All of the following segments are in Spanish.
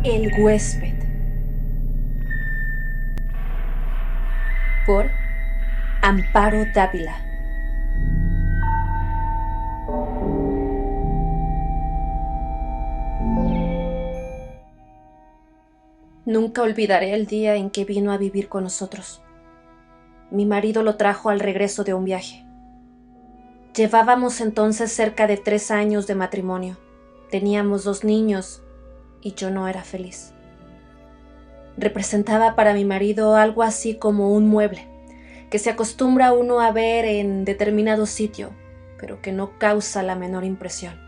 El huésped, por Amparo Dávila. Nunca olvidaré el día en que vino a vivir con nosotros. Mi marido lo trajo al regreso de un viaje. Llevábamos entonces cerca de 3 años de matrimonio. Teníamos 2 niños y yo no era feliz. Representaba para mi marido algo así como un mueble, que se acostumbra uno a ver en determinado sitio, pero que no causa la menor impresión.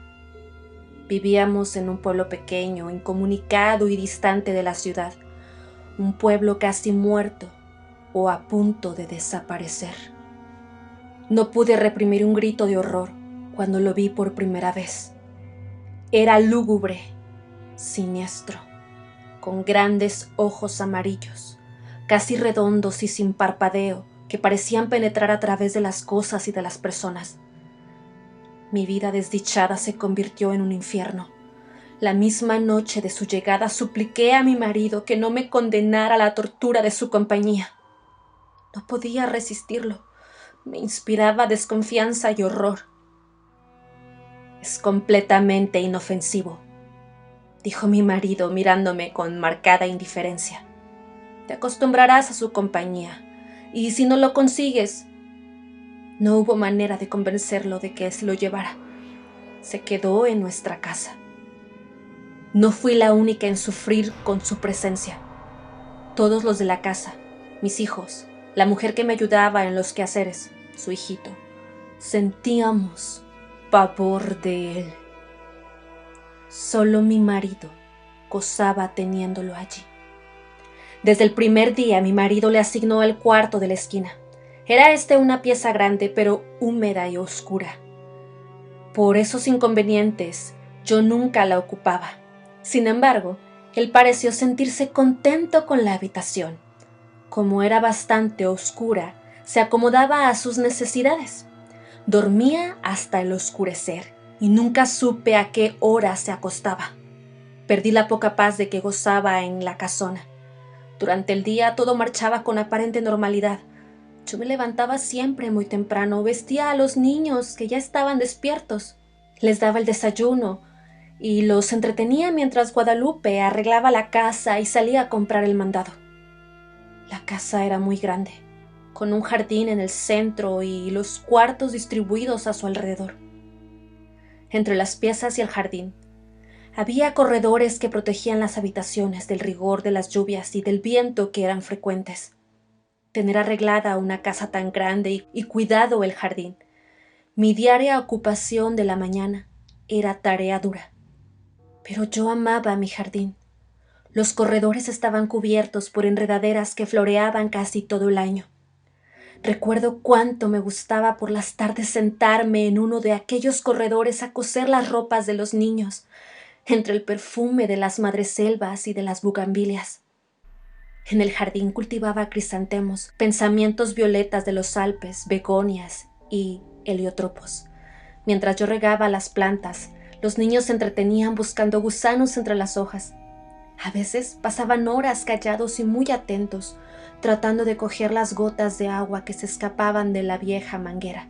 Vivíamos en un pueblo pequeño, incomunicado y distante de la ciudad, un pueblo casi muerto o a punto de desaparecer. No pude reprimir un grito de horror cuando lo vi por primera vez. Era lúgubre, siniestro, con grandes ojos amarillos, casi redondos y sin parpadeo, que parecían penetrar a través de las cosas y de las personas. Mi vida desdichada se convirtió en un infierno. La misma noche de su llegada supliqué a mi marido que no me condenara a la tortura de su compañía. No podía resistirlo. Me inspiraba desconfianza y horror. «Es completamente inofensivo», dijo mi marido mirándome con marcada indiferencia. «Te acostumbrarás a su compañía, y si no lo consigues...». No hubo manera de convencerlo de que se lo llevara. Se quedó en nuestra casa. No fui la única en sufrir con su presencia. Todos los de la casa, mis hijos, la mujer que me ayudaba en los quehaceres, su hijito, sentíamos pavor de él. Solo mi marido gozaba teniéndolo allí. Desde el primer día mi marido le asignó el cuarto de la esquina. Era una pieza grande, pero húmeda y oscura. Por esos inconvenientes, yo nunca la ocupaba. Sin embargo, él pareció sentirse contento con la habitación. Como era bastante oscura, se acomodaba a sus necesidades. Dormía hasta el oscurecer y nunca supe a qué hora se acostaba. Perdí la poca paz de que gozaba en la casona. Durante el día todo marchaba con aparente normalidad. Yo me levantaba siempre muy temprano, vestía a los niños que ya estaban despiertos, les daba el desayuno y los entretenía mientras Guadalupe arreglaba la casa y salía a comprar el mandado. La casa era muy grande, con un jardín en el centro y los cuartos distribuidos a su alrededor. Entre las piezas y el jardín había corredores que protegían las habitaciones del rigor de las lluvias y del viento que eran frecuentes. Tener arreglada una casa tan grande y cuidado el jardín, mi diaria ocupación de la mañana, era tarea dura. Pero yo amaba mi jardín. Los corredores estaban cubiertos por enredaderas que floreaban casi todo el año. Recuerdo cuánto me gustaba por las tardes sentarme en uno de aquellos corredores a coser las ropas de los niños, entre el perfume de las madreselvas y de las bugambilias. En el jardín cultivaba crisantemos, pensamientos violetas de los Alpes, begonias y heliotropos. Mientras yo regaba las plantas, los niños se entretenían buscando gusanos entre las hojas. A veces pasaban horas callados y muy atentos, tratando de coger las gotas de agua que se escapaban de la vieja manguera.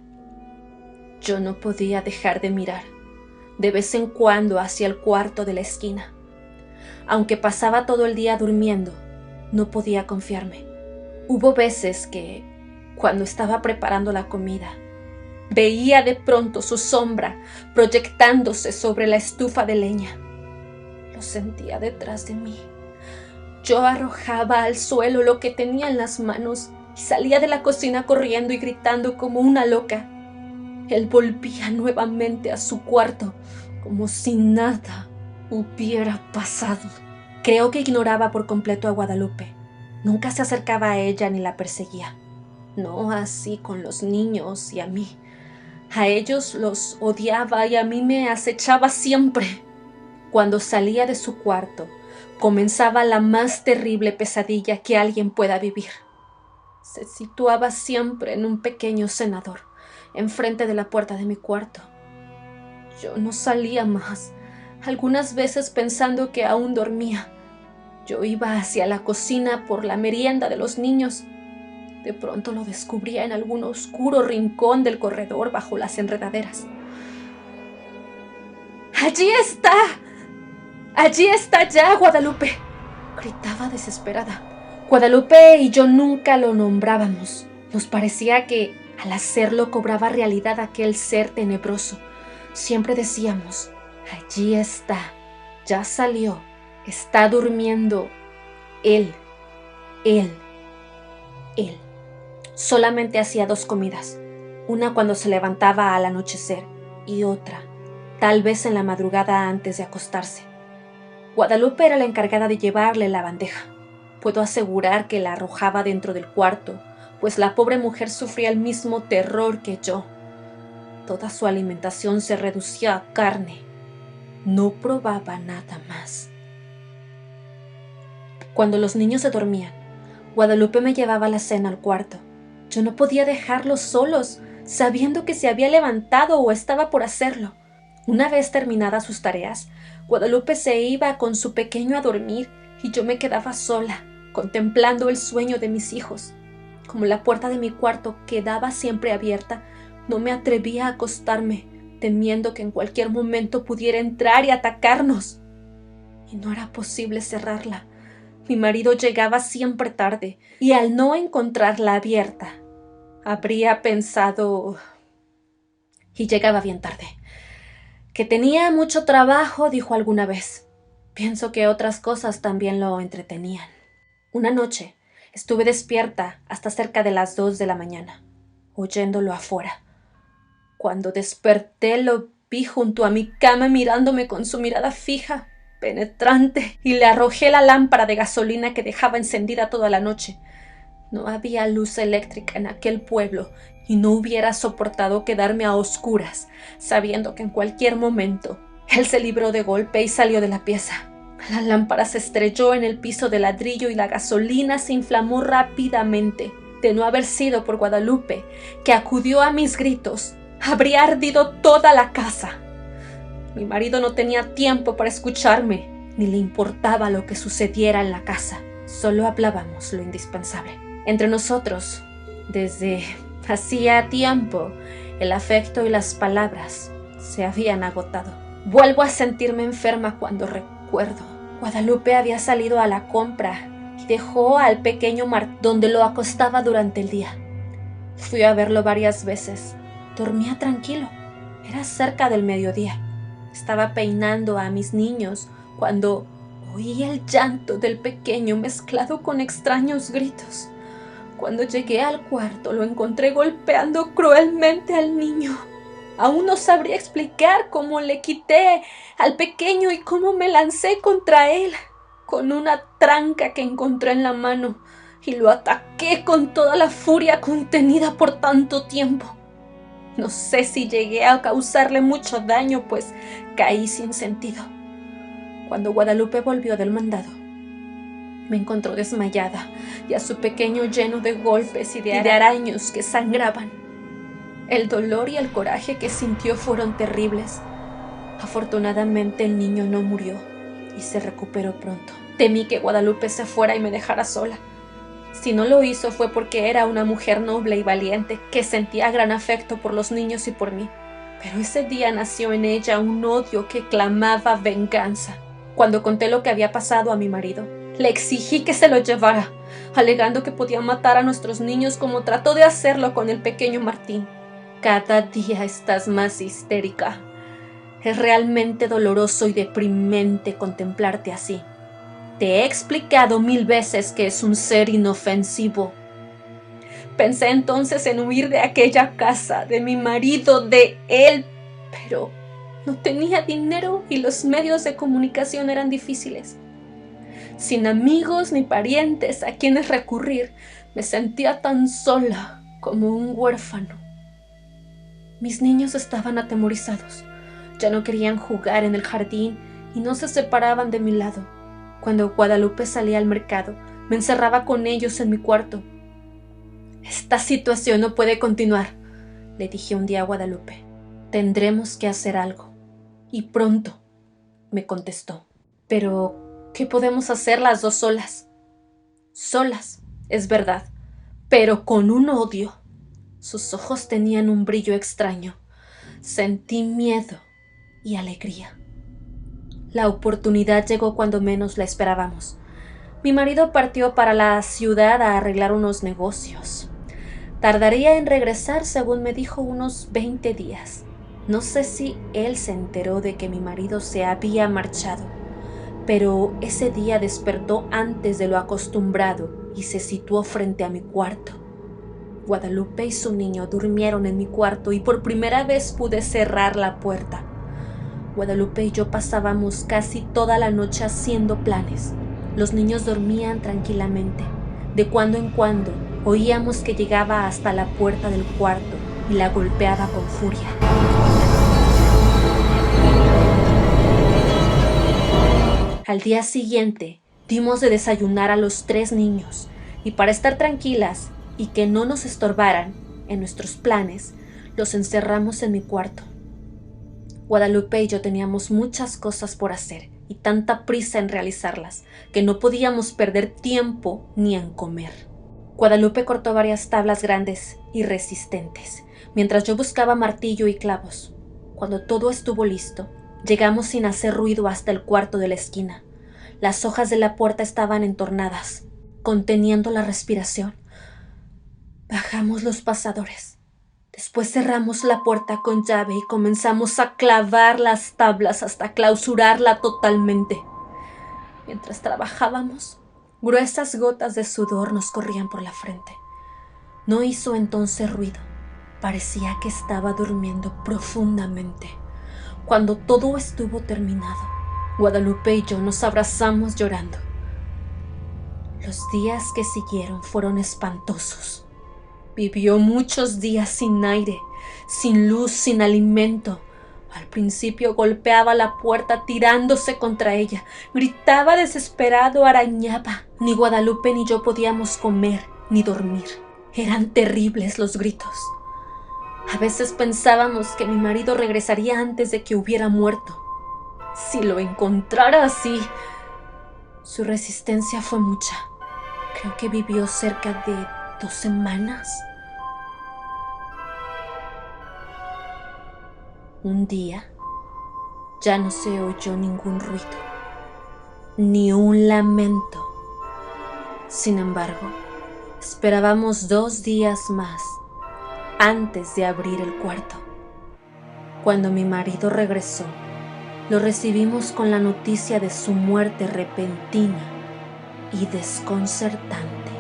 Yo no podía dejar de mirar, de vez en cuando hacia el cuarto de la esquina. Aunque pasaba todo el día durmiendo, no podía confiarme. Hubo veces que, cuando estaba preparando la comida, veía de pronto su sombra proyectándose sobre la estufa de leña. Lo sentía detrás de mí. Yo arrojaba al suelo lo que tenía en las manos y salía de la cocina corriendo y gritando como una loca. Él volvía nuevamente a su cuarto, como si nada hubiera pasado. Creo que ignoraba por completo a Guadalupe. Nunca se acercaba a ella ni la perseguía. No así con los niños y a mí. A ellos los odiaba y a mí me acechaba siempre. Cuando salía de su cuarto, comenzaba la más terrible pesadilla que alguien pueda vivir. Se situaba siempre en un pequeño cenador, enfrente de la puerta de mi cuarto. Yo no salía más, algunas veces pensando que aún dormía, Yo iba hacia la cocina por la merienda de los niños. De pronto lo descubría en algún oscuro rincón del corredor bajo las enredaderas. ¡Allí está! ¡Allí está ya, Guadalupe!, gritaba desesperada. Guadalupe y yo nunca lo nombrábamos. Nos parecía que al hacerlo cobraba realidad aquel ser tenebroso. Siempre decíamos: allí está, ya salió, está durmiendo. Él. Solamente hacía 2 comidas, una cuando se levantaba al anochecer y otra, tal vez en la madrugada antes de acostarse. Guadalupe era la encargada de llevarle la bandeja. Puedo asegurar que la arrojaba dentro del cuarto, pues la pobre mujer sufría el mismo terror que yo. Toda su alimentación se reducía a carne. No probaba nada más. Cuando los niños se dormían, Guadalupe me llevaba la cena al cuarto. Yo no podía dejarlos solos, sabiendo que se había levantado o estaba por hacerlo. Una vez terminadas sus tareas, Guadalupe se iba con su pequeño a dormir y yo me quedaba sola, contemplando el sueño de mis hijos. Como la puerta de mi cuarto quedaba siempre abierta, no me atrevía a acostarme, temiendo que en cualquier momento pudiera entrar y atacarnos. Y no era posible cerrarla. Mi marido llegaba siempre tarde, y al no encontrarla abierta, habría pensado, y llegaba bien tarde, que tenía mucho trabajo, dijo alguna vez. Pienso que otras cosas también lo entretenían. Una noche estuve despierta hasta cerca de las 2 de la mañana, oyéndolo afuera. Cuando desperté lo vi junto a mi cama mirándome con su mirada fija, penetrante, y le arrojé la lámpara de gasolina que dejaba encendida toda la noche. No había luz eléctrica en aquel pueblo y no hubiera soportado quedarme a oscuras, sabiendo que en cualquier momento él se libró de golpe y salió de la pieza. La lámpara se estrelló en el piso de ladrillo y la gasolina se inflamó rápidamente. De no haber sido por Guadalupe, que acudió a mis gritos, habría ardido toda la casa. Mi marido no tenía tiempo para escucharme, ni le importaba lo que sucediera en la casa. Solo hablábamos lo indispensable. Entre nosotros, desde hacía tiempo, el afecto y las palabras se habían agotado. Vuelvo a sentirme enferma cuando recuerdo. Guadalupe había salido a la compra y dejó al pequeño Martín donde lo acostaba durante el día. Fui a verlo varias veces. Dormía tranquilo. Era cerca del mediodía. Estaba peinando a mis niños cuando oí el llanto del pequeño mezclado con extraños gritos. Cuando llegué al cuarto lo encontré golpeando cruelmente al niño. Aún no sabría explicar cómo le quité al pequeño y cómo me lancé contra él con una tranca que encontré en la mano y lo ataqué con toda la furia contenida por tanto tiempo. No sé si llegué a causarle mucho daño, pues caí sin sentido. Cuando Guadalupe volvió del mandado, me encontró desmayada y a su pequeño lleno de golpes y de araños que sangraban. El dolor y el coraje que sintió fueron terribles. Afortunadamente el niño no murió y se recuperó pronto. Temí que Guadalupe se fuera y me dejara sola. Si no lo hizo fue porque era una mujer noble y valiente que sentía gran afecto por los niños y por mí. Pero ese día nació en ella un odio que clamaba venganza. Cuando conté lo que había pasado a mi marido, le exigí que se lo llevara, alegando que podía matar a nuestros niños como trató de hacerlo con el pequeño Martín. Cada día estás más histérica. Es realmente doloroso y deprimente contemplarte así. Te he explicado 1000 veces que es un ser inofensivo. Pensé entonces en huir de aquella casa, de mi marido, de él, pero no tenía dinero y los medios de comunicación eran difíciles. Sin amigos ni parientes a quienes recurrir, me sentía tan sola como un huérfano. Mis niños estaban atemorizados. Ya no querían jugar en el jardín y no se separaban de mi lado. Cuando Guadalupe salía al mercado, me encerraba con ellos en mi cuarto. «Esta situación no puede continuar», le dije un día a Guadalupe. «Tendremos que hacer algo. Y pronto», me contestó. «Pero, ¿Qué podemos hacer las dos solas? Solas, es verdad, pero con un odio. Sus ojos tenían un brillo extraño. Sentí miedo y alegría. La oportunidad llegó cuando menos la esperábamos. Mi marido partió para la ciudad a arreglar unos negocios. Tardaría en regresar, según me dijo, unos 20 días. No sé si él se enteró de que mi marido se había marchado, pero ese día despertó antes de lo acostumbrado y se situó frente a mi cuarto. Guadalupe y su niño durmieron en mi cuarto y por primera vez pude cerrar la puerta. Guadalupe y yo pasábamos casi toda la noche haciendo planes. Los niños dormían tranquilamente. De cuando en cuando oíamos que llegaba hasta la puerta del cuarto y la golpeaba con furia. Al día siguiente dimos de desayunar a los 3 niños y para estar tranquilas y que no nos estorbaran en nuestros planes, los encerramos en mi cuarto. Guadalupe y yo teníamos muchas cosas por hacer y tanta prisa en realizarlas que no podíamos perder tiempo ni en comer. Guadalupe cortó varias tablas grandes y resistentes, mientras yo buscaba martillo y clavos. Cuando todo estuvo listo, llegamos sin hacer ruido hasta el cuarto de la esquina. Las hojas de la puerta estaban entornadas, conteniendo la respiración. Bajamos los pasadores. Después cerramos la puerta con llave y comenzamos a clavar las tablas hasta clausurarla totalmente. Mientras trabajábamos, gruesas gotas de sudor nos corrían por la frente. No hizo entonces ruido. Parecía que estaba durmiendo profundamente. Cuando todo estuvo terminado, Guadalupe y yo nos abrazamos llorando. Los días que siguieron fueron espantosos. Vivió muchos días sin aire, sin luz, sin alimento. Al principio golpeaba la puerta tirándose contra ella, gritaba desesperado, arañaba. Ni Guadalupe ni yo podíamos comer ni dormir. Eran terribles los gritos. A veces pensábamos que mi marido regresaría antes de que hubiera muerto. Si lo encontrara así. Su resistencia fue mucha. Creo que vivió cerca de 2 semanas. Un día ya no se oyó ningún ruido, ni un lamento. Sin embargo, esperábamos 2 días más antes de abrir el cuarto. Cuando mi marido regresó, lo recibimos con la noticia de su muerte repentina y desconcertante.